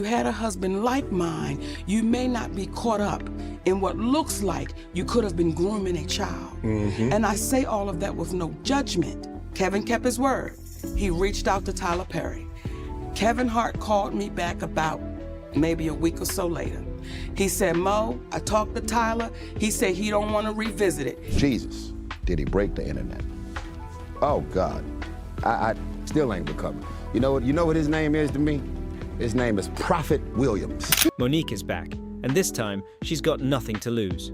you had a husband like mine, you may not be caught up in what looks like you could have been grooming a child. And I say all of that with no judgment. Kevin kept his word. He reached out to Tyler Perry. Kevin Hart called me back about maybe a week or so later. He said, Mo, I talked to Tyler. He said he don't want to revisit it. Jesus, did he break the internet? Oh God, I still ain't recovered. You know what his name is to me? His name is Prophet Williams. Monique is back, and this time she's got nothing to lose.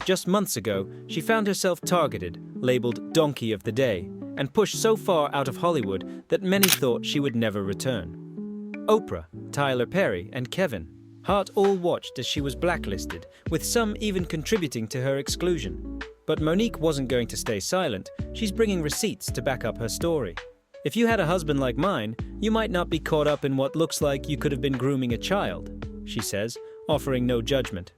Just months ago, she found herself targeted, labeled Donkey of the Day, and pushed so far out of Hollywood that many thought she would never return. Oprah, Tyler Perry, and Kevin Hart all watched as she was blacklisted, with some even contributing to her exclusion. But Monique wasn't going to stay silent. She's bringing receipts to back up her story. If you had a husband like mine, you might not be caught up in what looks like you could have been grooming a child, she says, offering no judgment.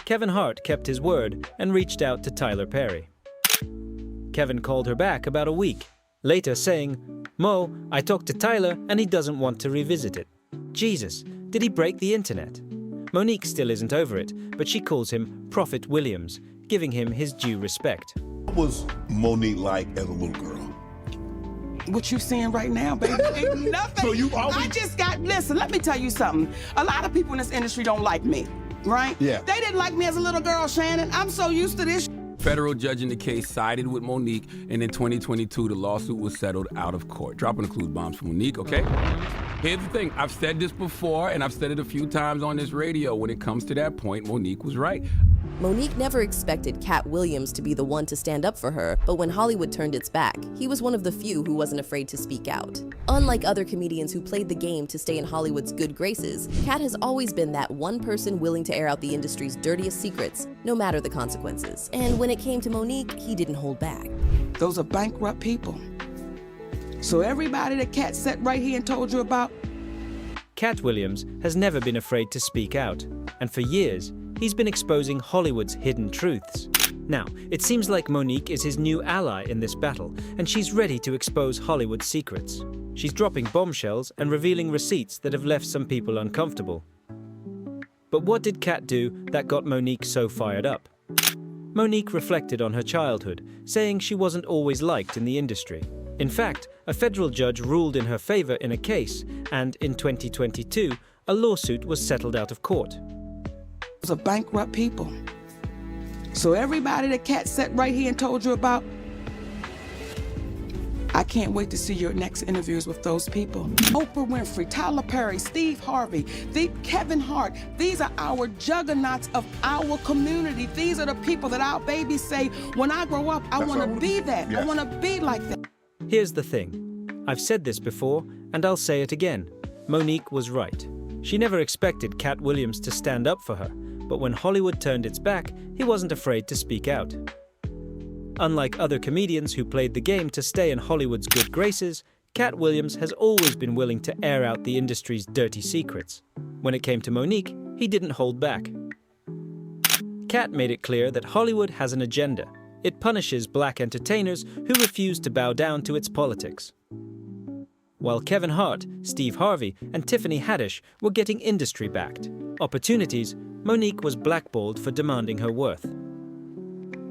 Kevin Hart kept his word and reached out to Tyler Perry. Kevin called her back about a week, later saying, Mo, I talked to Tyler and he doesn't want to revisit it. Jesus, did he break the internet? Monique still isn't over it, but she calls him Prophet Williams, giving him his due respect. What was Monique like as a little girl? What you seeing right now, baby, ain't nothing. So you always... listen, let me tell you something. A lot of people in this industry don't like me, right? Yeah. They didn't like me as a little girl, Shannon. I'm so used to this. Federal judge in the case sided with Monique, and in 2022, the lawsuit was settled out of court. Dropping the clues bombs for Monique, okay? Here's the thing, I've said this before, and I've said it a few times on this radio. When it comes to that point, Monique was right. Monique never expected Katt Williams to be the one to stand up for her, but when Hollywood turned its back, he was one of the few who wasn't afraid to speak out. Unlike other comedians who played the game to stay in Hollywood's good graces, Katt has always been that one person willing to air out the industry's dirtiest secrets, no matter the consequences. And when it came to Monique, he didn't hold back. Those are bankrupt people. So everybody that Katt sat right here and told you about. Katt Williams has never been afraid to speak out, and for years, he's been exposing Hollywood's hidden truths. Now, it seems like Monique is his new ally in this battle, and she's ready to expose Hollywood's secrets. She's dropping bombshells and revealing receipts that have left some people uncomfortable. But what did Katt do that got Monique so fired up? Monique reflected on her childhood, saying she wasn't always liked in the industry. In fact, a federal judge ruled in her favor in a case, and in 2022, a lawsuit was settled out of court. Those are bankrupt people. So everybody that Katt sat right here and told you about, I can't wait to see your next interviews with those people. Oprah Winfrey, Tyler Perry, Steve Harvey, Kevin Hart. These are our juggernauts of our community. These are the people that our babies say, when I grow up, I want to be that. Yes. I want to be like that. Here's the thing. I've said this before, and I'll say it again. Monique was right. She never expected Katt Williams to stand up for her, but when Hollywood turned its back, he wasn't afraid to speak out. Unlike other comedians who played the game to stay in Hollywood's good graces, Katt Williams has always been willing to air out the industry's dirty secrets. When it came to Monique, he didn't hold back. Katt made it clear that Hollywood has an agenda. It punishes black entertainers who refuse to bow down to its politics. While Kevin Hart, Steve Harvey, and Tiffany Haddish were getting industry-backed opportunities, Monique was blackballed for demanding her worth.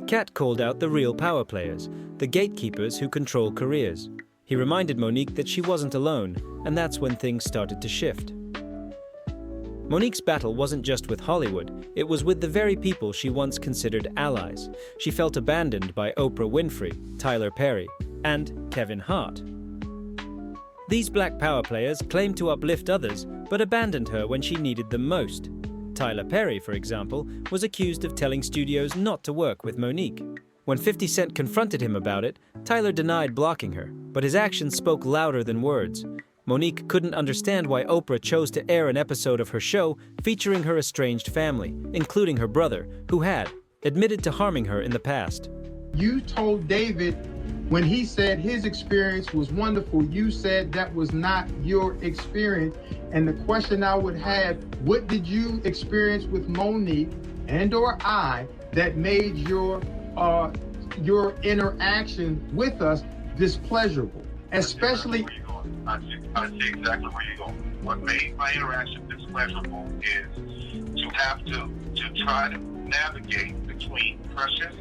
Katt called out the real power players, the gatekeepers who control careers. He reminded Monique that she wasn't alone, and that's when things started to shift. Monique's battle wasn't just with Hollywood, it was with the very people she once considered allies. She felt abandoned by Oprah Winfrey, Tyler Perry, and Kevin Hart. These black power players claimed to uplift others, but abandoned her when she needed them most. Tyler Perry, for example, was accused of telling studios not to work with Monique. When 50 Cent confronted him about it, Tyler denied blocking her, but his actions spoke louder than words. Monique couldn't understand why Oprah chose to air an episode of her show featuring her estranged family, including her brother, who had admitted to harming her in the past. You told David when he said his experience was wonderful, you said that was not your experience. And the question I would have, what did you experience with Monique and or I that made your interaction with us displeasurable? Especially... I see exactly where you're going. what made my interaction this pleasurable is to have to try to navigate between Precious,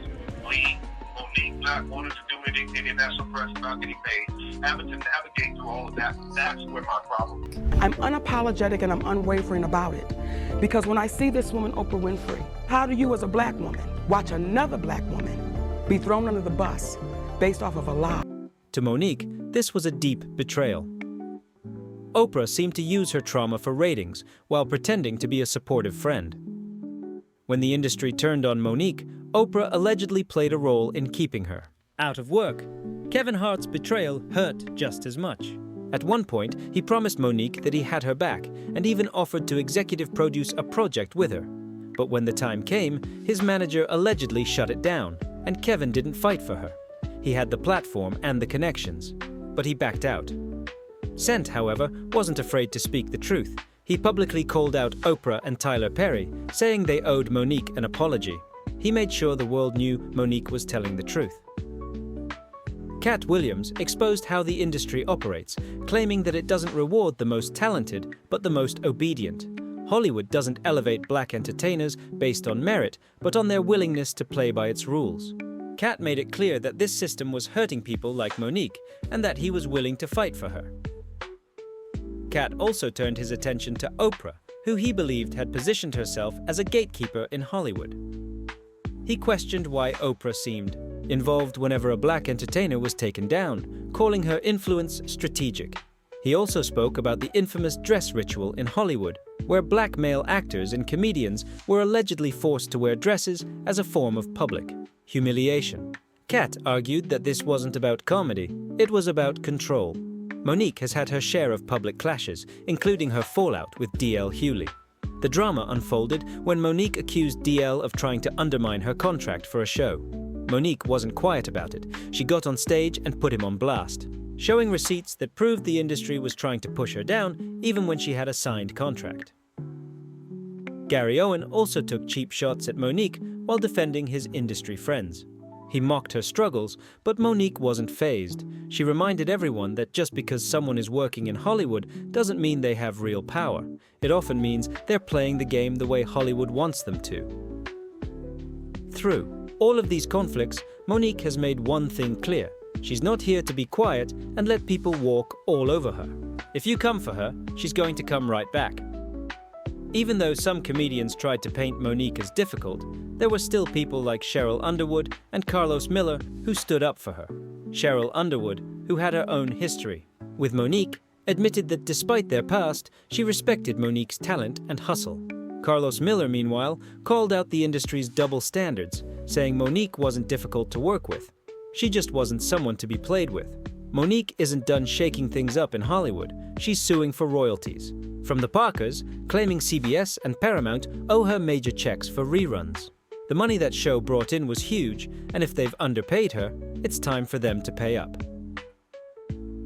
Lee, Monique not wanting to do any international press about getting paid, having to navigate through all of that. That's where my problem is. I'm unapologetic and I'm unwavering about it. Because when I see this woman, Oprah Winfrey, how do you as a black woman watch another black woman be thrown under the bus based off of a lie? To Monique, this was a deep betrayal. Oprah seemed to use her trauma for ratings while pretending to be a supportive friend. When the industry turned on Monique, Oprah allegedly played a role in keeping her out of work. Kevin Hart's betrayal hurt just as much. At one point, he promised Monique that he had her back and even offered to executive produce a project with her. But when the time came, his manager allegedly shut it down, and Kevin didn't fight for her. He had the platform and the connections, but he backed out. Cent, however, wasn't afraid to speak the truth. He publicly called out Oprah and Tyler Perry, saying they owed Monique an apology. He made sure the world knew Monique was telling the truth. Katt Williams exposed how the industry operates, claiming that it doesn't reward the most talented, but the most obedient. Hollywood doesn't elevate black entertainers based on merit, but on their willingness to play by its rules. Katt made it clear that this system was hurting people like Monique, and that he was willing to fight for her. Katt also turned his attention to Oprah, who he believed had positioned herself as a gatekeeper in Hollywood. He questioned why Oprah seemed involved whenever a black entertainer was taken down, calling her influence strategic. He also spoke about the infamous dress ritual in Hollywood, where black male actors and comedians were allegedly forced to wear dresses as a form of public humiliation. Katt argued that this wasn't about comedy, it was about control. Monique has had her share of public clashes, including her fallout with D.L. Hewley. The drama unfolded when Monique accused D.L. of trying to undermine her contract for a show. Monique wasn't quiet about it. She got on stage and put him on blast, showing receipts that proved the industry was trying to push her down even when she had a signed contract. Gary Owen also took cheap shots at Monique while defending his industry friends. He mocked her struggles, but Monique wasn't fazed. She reminded everyone that just because someone is working in Hollywood doesn't mean they have real power. It often means they're playing the game the way Hollywood wants them to. Through all of these conflicts, Monique has made one thing clear. She's not here to be quiet and let people walk all over her. If you come for her, she's going to come right back. Even though some comedians tried to paint Monique as difficult, there were still people like Cheryl Underwood and Carlos Miller who stood up for her. Cheryl Underwood, who had her own history with Monique, admitted that despite their past, she respected Monique's talent and hustle. Carlos Miller, meanwhile, called out the industry's double standards, saying Monique wasn't difficult to work with. She just wasn't someone to be played with. Monique isn't done shaking things up in Hollywood. She's suing for royalties from the Parkers, claiming CBS and Paramount owe her major checks for reruns. The money that show brought in was huge, and if they've underpaid her, it's time for them to pay up.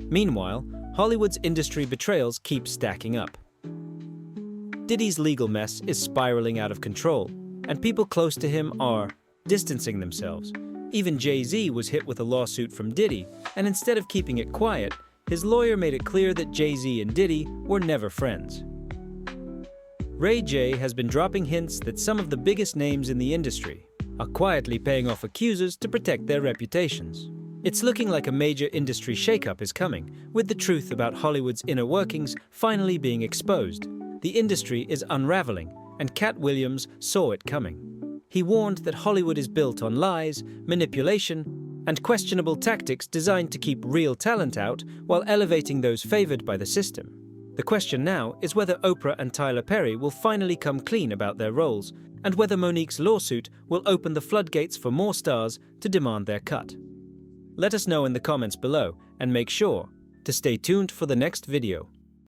Meanwhile, Hollywood's industry betrayals keep stacking up. Diddy's legal mess is spiraling out of control, and people close to him are distancing themselves. Even Jay-Z was hit with a lawsuit from Diddy, and instead of keeping it quiet, his lawyer made it clear that Jay-Z and Diddy were never friends. Ray J has been dropping hints that some of the biggest names in the industry are quietly paying off accusers to protect their reputations. It's looking like a major industry shakeup is coming, with the truth about Hollywood's inner workings finally being exposed. The industry is unraveling, and Katt Williams saw it coming. He warned that Hollywood is built on lies, manipulation, and questionable tactics designed to keep real talent out while elevating those favored by the system. The question now is whether Oprah and Tyler Perry will finally come clean about their roles, and whether Monique's lawsuit will open the floodgates for more stars to demand their cut. Let us know in the comments below, and make sure to stay tuned for the next video.